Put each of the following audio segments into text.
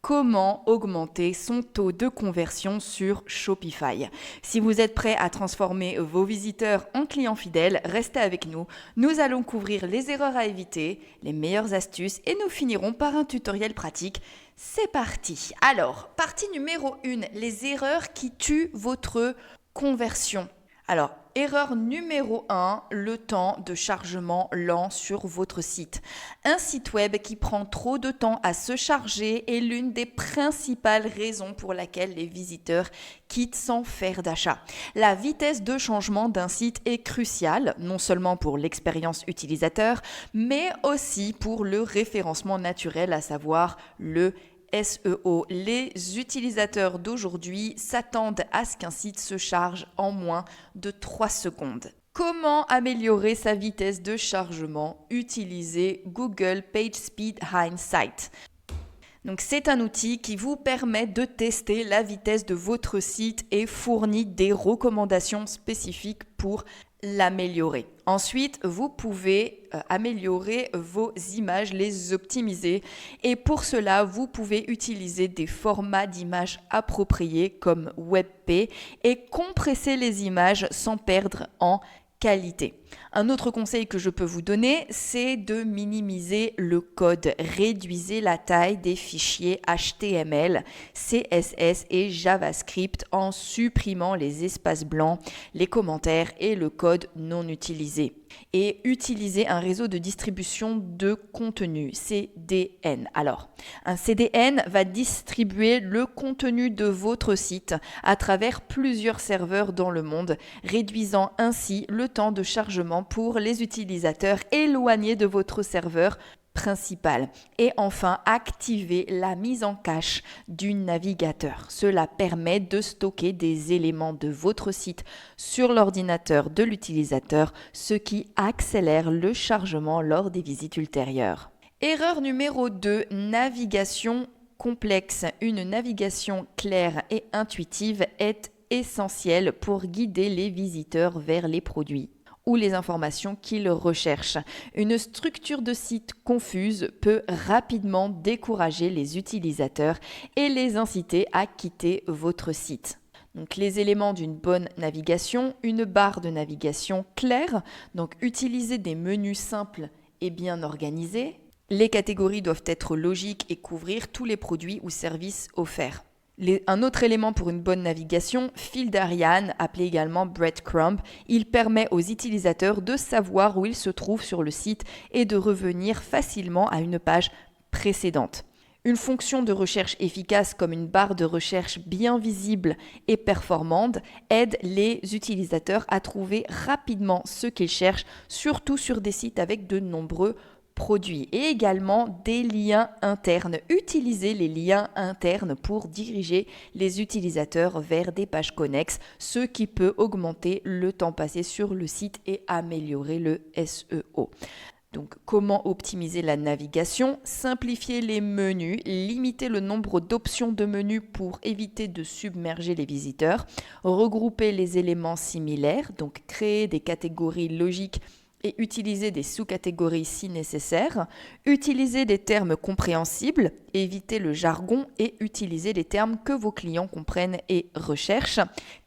comment augmenter son taux de conversion sur Shopify. Si vous êtes prêt à transformer vos visiteurs en clients fidèles, restez avec nous. Nous allons couvrir les erreurs à éviter, les meilleures astuces et nous finirons par un tutoriel pratique. C'est parti. Alors, partie numéro 1, les erreurs qui tuent votre conversion. Alors, erreur numéro 1, le temps de chargement lent sur votre site. Un site web qui prend trop de temps à se charger est l'une des principales raisons pour laquelle les visiteurs quittent sans faire d'achat. La vitesse de changement d'un site est cruciale, non seulement pour l'expérience utilisateur, mais aussi pour le référencement naturel, à savoir le SEO. Les utilisateurs d'aujourd'hui s'attendent à ce qu'un site se charge en moins de 3 secondes. Comment améliorer sa vitesse de chargement? Utilisez Google PageSpeed Insights. Donc, c'est un outil qui vous permet de tester la vitesse de votre site et fournit des recommandations spécifiques pour l'améliorer. Ensuite, vous pouvez améliorer vos images, les optimiser. Et pour cela, vous pouvez utiliser des formats d'images appropriés comme WebP et compresser les images sans perdre en qualité. Un autre conseil que je peux vous donner, c'est de minimiser le code. Réduisez la taille des fichiers HTML, CSS et JavaScript en supprimant les espaces blancs, les commentaires et le code non utilisé. Et utilisez un réseau de distribution de contenu, CDN. Alors, un CDN va distribuer le contenu de votre site à travers plusieurs serveurs dans le monde, réduisant ainsi le temps de chargement pour les utilisateurs éloignés de votre serveur principal. Et enfin, activez la mise en cache du navigateur. Cela permet de stocker des éléments de votre site sur l'ordinateur de l'utilisateur, ce qui accélère le chargement lors des visites ultérieures. Erreur numéro 2, navigation complexe. Une navigation claire et intuitive est essentielle pour guider les visiteurs vers les produits ou les informations qu'ils recherchent. Une structure de site confuse peut rapidement décourager les utilisateurs et les inciter à quitter votre site. Donc, les éléments d'une bonne navigation, une barre de navigation claire, donc utiliser des menus simples et bien organisés. Les catégories doivent être logiques et couvrir tous les produits ou services offerts. Un autre élément pour une bonne navigation, fil d'Ariane, appelé également breadcrumb, il permet aux utilisateurs de savoir où ils se trouvent sur le site et de revenir facilement à une page précédente. Une fonction de recherche efficace comme une barre de recherche bien visible et performante aide les utilisateurs à trouver rapidement ce qu'ils cherchent, surtout sur des sites avec de nombreux produits et également des liens internes. Utilisez les liens internes pour diriger les utilisateurs vers des pages connexes, ce qui peut augmenter le temps passé sur le site et améliorer le SEO. Donc, comment optimiser la navigation? Simplifier les menus, limiter le nombre d'options de menus pour éviter de submerger les visiteurs, regrouper les éléments similaires, donc créer des catégories logiques et utiliser des sous-catégories si nécessaire, utiliser des termes compréhensibles, éviter le jargon et utiliser les termes que vos clients comprennent et recherchent,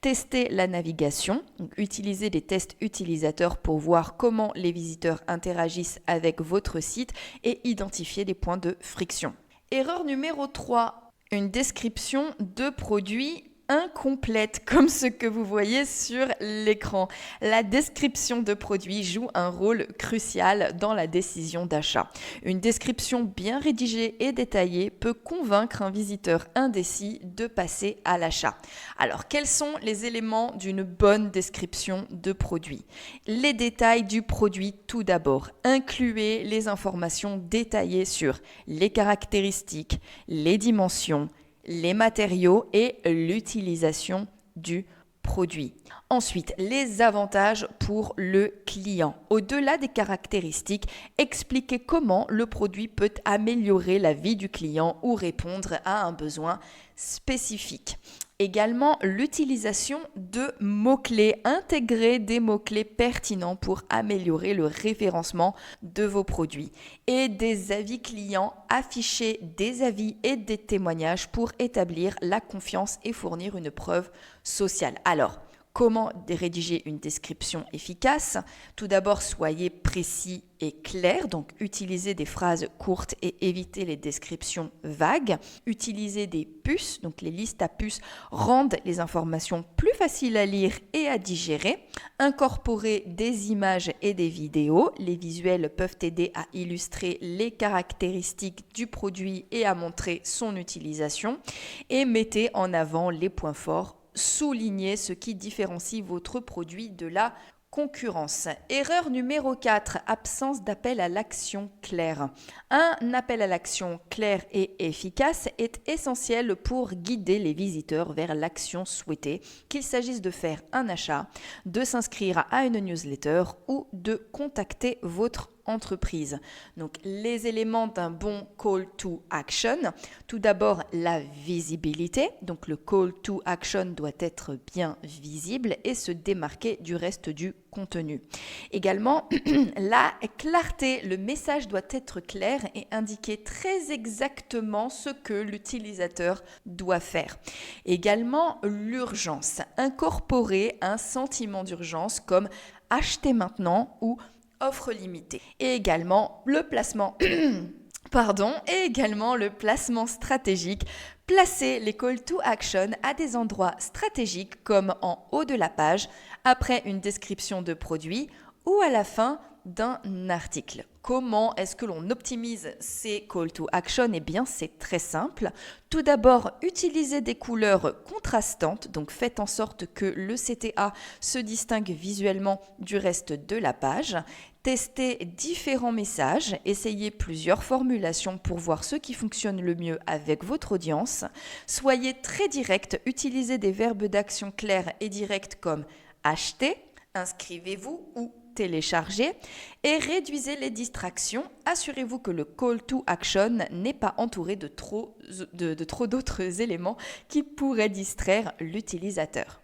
tester la navigation, donc utiliser des tests utilisateurs pour voir comment les visiteurs interagissent avec votre site et identifier des points de friction. Erreur numéro 3, une description de produit incomplète comme ce que vous voyez sur l'écran. La description de produit joue un rôle crucial dans la décision d'achat. Une description bien rédigée et détaillée peut convaincre un visiteur indécis de passer à l'achat. Alors, quels sont les éléments d'une bonne description de produit? Les détails du produit tout d'abord. Incluez les informations détaillées sur les caractéristiques, les dimensions, les matériaux et l'utilisation du produit. Ensuite, les avantages pour le client. Au-delà des caractéristiques, expliquez comment le produit peut améliorer la vie du client ou répondre à un besoin spécifique. Également, l'utilisation de mots-clés. Intégrer des mots-clés pertinents pour améliorer le référencement de vos produits. Et des avis clients. Afficher des avis et des témoignages pour établir la confiance et fournir une preuve sociale. Alors, comment rédiger une description efficace? Tout d'abord, soyez précis et clair, donc utilisez des phrases courtes et évitez les descriptions vagues. Utilisez des puces, donc les listes à puces rendent les informations plus faciles à lire et à digérer. Incorporez des images et des vidéos. Les visuels peuvent aider à illustrer les caractéristiques du produit et à montrer son utilisation. Et mettez en avant les points forts. Soulignez ce qui différencie votre produit de la concurrence. Erreur numéro 4, absence d'appel à l'action clair. Un appel à l'action clair et efficace est essentiel pour guider les visiteurs vers l'action souhaitée, qu'il s'agisse de faire un achat, de s'inscrire à une newsletter ou de contacter votre entreprise. Donc les éléments d'un bon call to action. Tout d'abord la visibilité. Donc le call to action doit être bien visible et se démarquer du reste du contenu. Également la clarté. Le message doit être clair et indiquer très exactement ce que l'utilisateur doit faire. Également l'urgence. Incorporer un sentiment d'urgence comme acheter maintenant ou offre limitée. Et également le placement stratégique. Placez les call to action à des endroits stratégiques comme en haut de la page, après une description de produit ou à la fin d'un article. Comment est-ce que l'on optimise ces call to action? Eh bien, c'est très simple. Tout d'abord, utilisez des couleurs contrastantes, donc faites en sorte que le CTA se distingue visuellement du reste de la page. Testez différents messages, essayez plusieurs formulations pour voir ce qui fonctionne le mieux avec votre audience. Soyez très direct, utilisez des verbes d'action clairs et directs comme acheter, inscrivez-vous ou télécharger et réduisez les distractions. Assurez-vous que le call to action n'est pas entouré de trop d'autres éléments qui pourraient distraire l'utilisateur.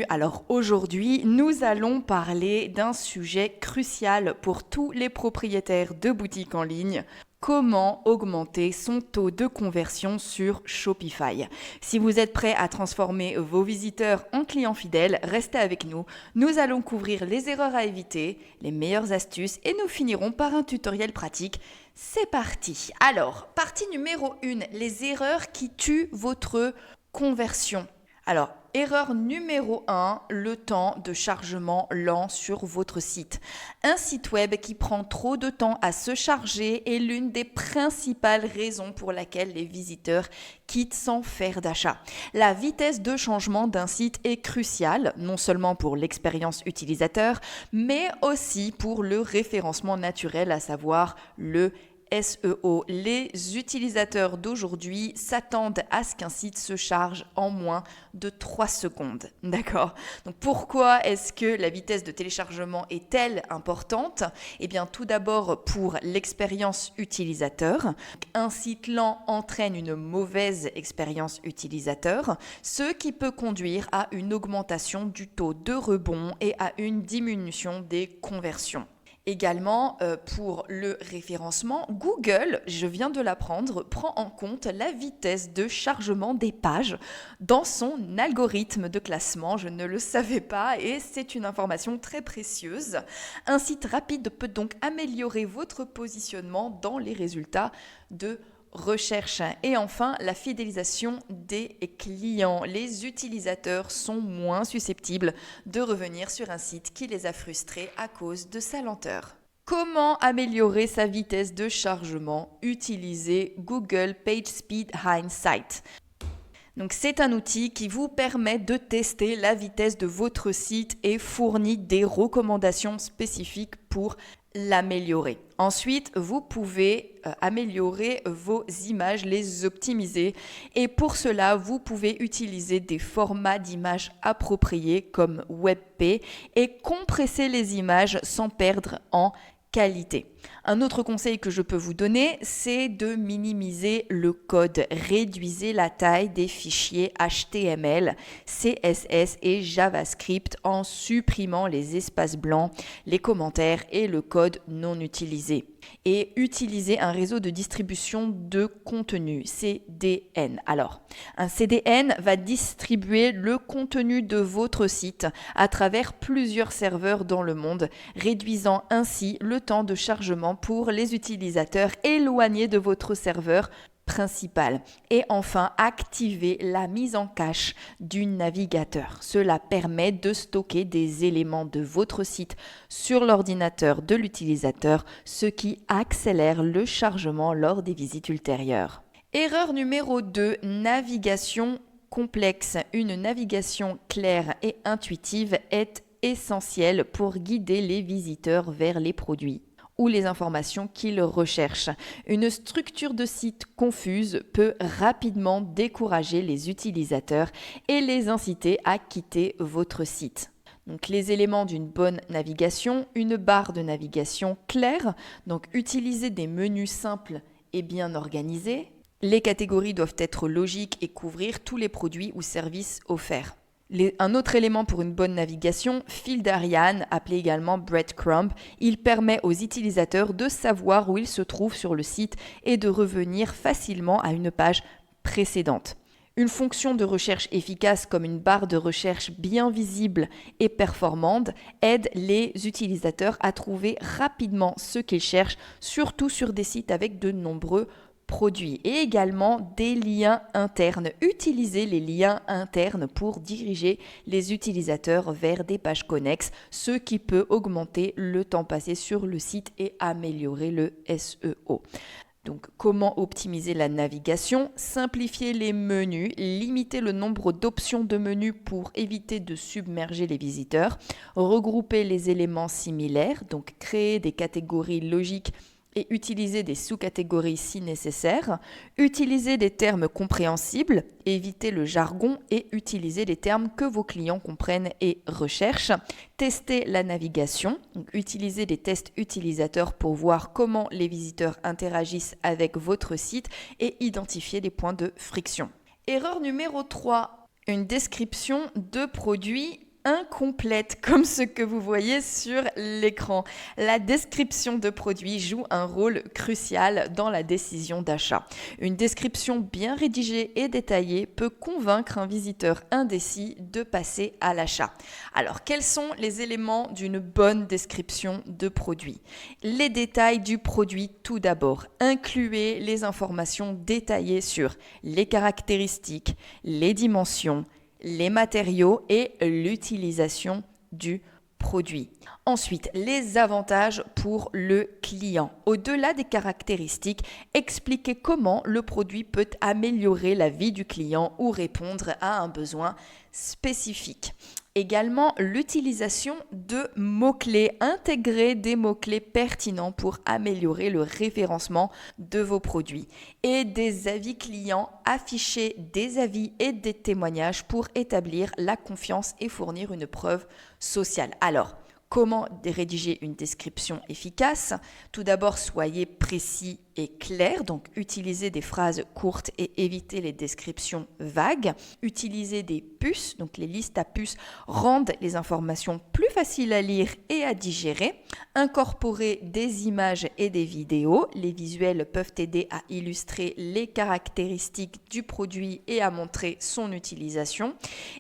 Alors aujourd'hui, nous allons parler d'un sujet crucial pour tous les propriétaires de boutiques en ligne. Comment augmenter son taux de conversion sur Shopify? Si vous êtes prêt à transformer vos visiteurs en clients fidèles, restez avec nous. Nous allons couvrir les erreurs à éviter, les meilleures astuces et nous finirons par un tutoriel pratique. C'est parti! Alors, partie numéro 1, les erreurs qui tuent votre conversion. Alors, erreur numéro 1, le temps de chargement lent sur votre site. Un site web qui prend trop de temps à se charger est l'une des principales raisons pour laquelle les visiteurs quittent sans faire d'achat. La vitesse de changement d'un site est cruciale, non seulement pour l'expérience utilisateur, mais aussi pour le référencement naturel, à savoir le SEO. Les utilisateurs d'aujourd'hui s'attendent à ce qu'un site se charge en moins de 3 secondes. D'accord? Donc pourquoi est-ce que la vitesse de téléchargement est-elle importante? Eh bien tout d'abord pour l'expérience utilisateur. Un site lent entraîne une mauvaise expérience utilisateur, ce qui peut conduire à une augmentation du taux de rebond et à une diminution des conversions. Également, pour le référencement, Google, je viens de l'apprendre, prend en compte la vitesse de chargement des pages dans son algorithme de classement. Je ne le savais pas et c'est une information très précieuse. Un site rapide peut donc améliorer votre positionnement dans les résultats de recherche. Et enfin, la fidélisation des clients. Les utilisateurs sont moins susceptibles de revenir sur un site qui les a frustrés à cause de sa lenteur. Comment améliorer sa vitesse de chargement? Utilisez Google PageSpeed Insight. Donc c'est un outil qui vous permet de tester la vitesse de votre site et fournit des recommandations spécifiques pour l'améliorer. Ensuite, vous pouvez améliorer vos images, les optimiser et pour cela, vous pouvez utiliser des formats d'images appropriés comme WebP et compresser les images sans perdre en qualité. Un autre conseil que je peux vous donner, c'est de minimiser le code. Réduisez la taille des fichiers HTML, CSS et JavaScript en supprimant les espaces blancs, les commentaires et le code non utilisé. Et utilisez un réseau de distribution de contenu, CDN. Alors, un CDN va distribuer le contenu de votre site à travers plusieurs serveurs dans le monde, réduisant ainsi le temps de chargement pour les utilisateurs éloignés de votre serveur principal. Et enfin, activez la mise en cache du navigateur. Cela permet de stocker des éléments de votre site sur l'ordinateur de l'utilisateur, ce qui accélère le chargement lors des visites ultérieures. Erreur numéro 2, navigation complexe. Une navigation claire et intuitive est essentielle pour guider les visiteurs vers les produits ou les informations qu'ils recherchent. Une structure de site confuse peut rapidement décourager les utilisateurs et les inciter à quitter votre site. Donc les éléments d'une bonne navigation, une barre de navigation claire, donc utiliser des menus simples et bien organisés. Les catégories doivent être logiques et couvrir tous les produits ou services offerts. Un autre élément pour une bonne navigation, fil d'Ariane, appelé également breadcrumb, il permet aux utilisateurs de savoir où ils se trouvent sur le site et de revenir facilement à une page précédente. Une fonction de recherche efficace comme une barre de recherche bien visible et performante aide les utilisateurs à trouver rapidement ce qu'ils cherchent, surtout sur des sites avec de nombreux produits et également des liens internes. Utilisez les liens internes pour diriger les utilisateurs vers des pages connexes, ce qui peut augmenter le temps passé sur le site et améliorer le SEO. Donc, comment optimiser la navigation? Simplifier les menus, limiter le nombre d'options de menus pour éviter de submerger les visiteurs, regrouper les éléments similaires, donc créer des catégories logiques et utiliser des sous-catégories si nécessaire, utiliser des termes compréhensibles, éviter le jargon et utiliser des termes que vos clients comprennent et recherchent, tester la navigation, donc utiliser des tests utilisateurs pour voir comment les visiteurs interagissent avec votre site et identifier des points de friction. Erreur numéro 3, une description de produits incomplète, comme ce que vous voyez sur l'écran. La description de produit joue un rôle crucial dans la décision d'achat. Une description bien rédigée et détaillée peut convaincre un visiteur indécis de passer à l'achat. Alors, quels sont les éléments d'une bonne description de produit? Les détails du produit tout d'abord. Incluez les informations détaillées sur les caractéristiques, les dimensions, les matériaux et l'utilisation du produit. Ensuite, les avantages pour le client. Au-delà des caractéristiques, expliquez comment le produit peut améliorer la vie du client ou répondre à un besoin spécifique. Également, l'utilisation de mots-clés. Intégrez des mots-clés pertinents pour améliorer le référencement de vos produits. Et des avis clients. Affichez des avis et des témoignages pour établir la confiance et fournir une preuve sociale. Alors, comment rédiger une description efficace? Tout d'abord, soyez précis et clair, donc utilisez des phrases courtes et évitez les descriptions vagues. Utilisez des puces, donc les listes à puces rendent les informations plus faciles à lire et à digérer. Incorporez des images et des vidéos. Les visuels peuvent aider à illustrer les caractéristiques du produit et à montrer son utilisation.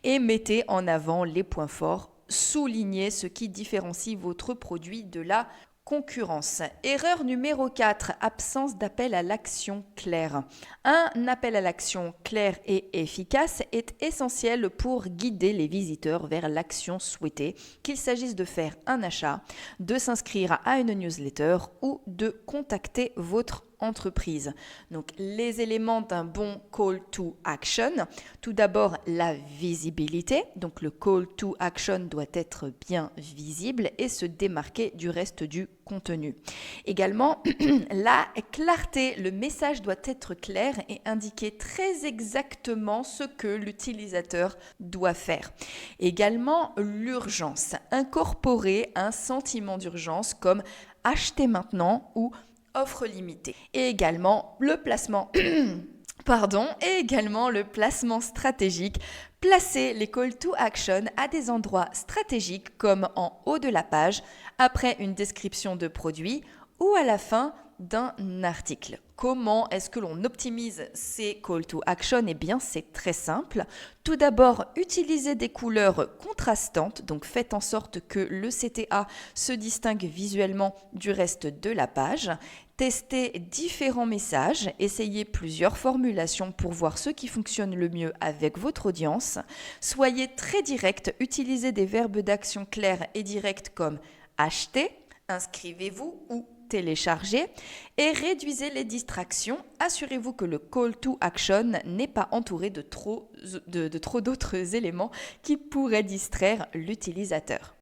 Et mettez en avant les points forts. Soulignez ce qui différencie votre produit de la concurrence. Erreur numéro 4, absence d'appel à l'action clair. Un appel à l'action clair et efficace est essentiel pour guider les visiteurs vers l'action souhaitée, qu'il s'agisse de faire un achat, de s'inscrire à une newsletter ou de contacter votre entreprise. Donc les éléments d'un bon call to action, tout d'abord la visibilité, donc le call to action doit être bien visible et se démarquer du reste du contenu. Également, la clarté, le message doit être clair et indiquer très exactement ce que l'utilisateur doit faire. Également, l'urgence, incorporer un sentiment d'urgence comme acheter maintenant ou offre limitée. Et également le placement et également le placement stratégique. Placer les call to action à des endroits stratégiques comme en haut de la page, après une description de produit ou à la fin d'un article. Comment est-ce que l'on optimise ces call to action? Eh bien, c'est très simple. Tout d'abord, utilisez des couleurs contrastantes, donc faites en sorte que le CTA se distingue visuellement du reste de la page. Testez différents messages, essayez plusieurs formulations pour voir ce qui fonctionne le mieux avec votre audience. Soyez très direct, utilisez des verbes d'action clairs et directs comme acheter, inscrivez-vous ou télécharger et réduisez les distractions. Assurez-vous que le call to action n'est pas entouré de trop d'autres éléments qui pourraient distraire l'utilisateur.